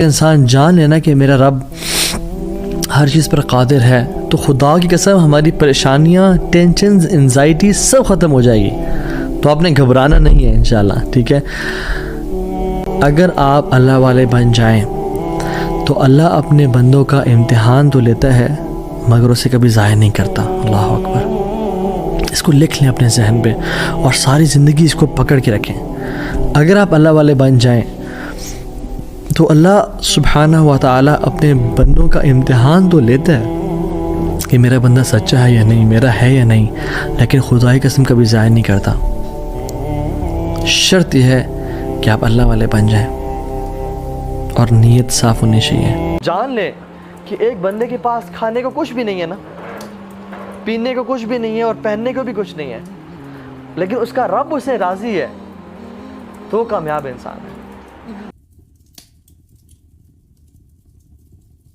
इंसान जान लेना कि मेरा रब हर चीज़ पर कादिर है, तो खुदा की कसम हमारी परेशानियाँ, टेंशन, एंजाइटी सब ख़त्म हो जाएगी। तो आपने घबराना नहीं है इंशाल्लाह, ठीक है। अगर आप अल्लाह वाले बन जाएं तो अल्लाह अपने बंदों का इम्तिहान तो लेता है मगर उसे कभी ज़ाहिर नहीं करता। अल्लाह अकबर। इसको लिख लें अपने जहन पे और सारी ज़िंदगी इसको पकड़ के रखें। अगर आप अल्लाह वाले बन जाएं तो अल्लाह सुब्हानहू व तआला अपने बंदों का इम्तिहान तो लेता है कि मेरा बंदा सच्चा है या नहीं, मेरा है या नहीं, लेकिन खुदा की कसम कभी ज़ाहिर नहीं करता। शर्त यह है कि आप अल्लाह वाले बन जाएं और नीयत साफ़ होनी चाहिए। जान लें कि एक बंदे के पास खाने को कुछ भी नहीं है ना, पीने को कुछ भी नहीं है और पहनने को भी कुछ नहीं है, लेकिन उसका रब उसे राज़ी है, तो वो कामयाब इंसान है।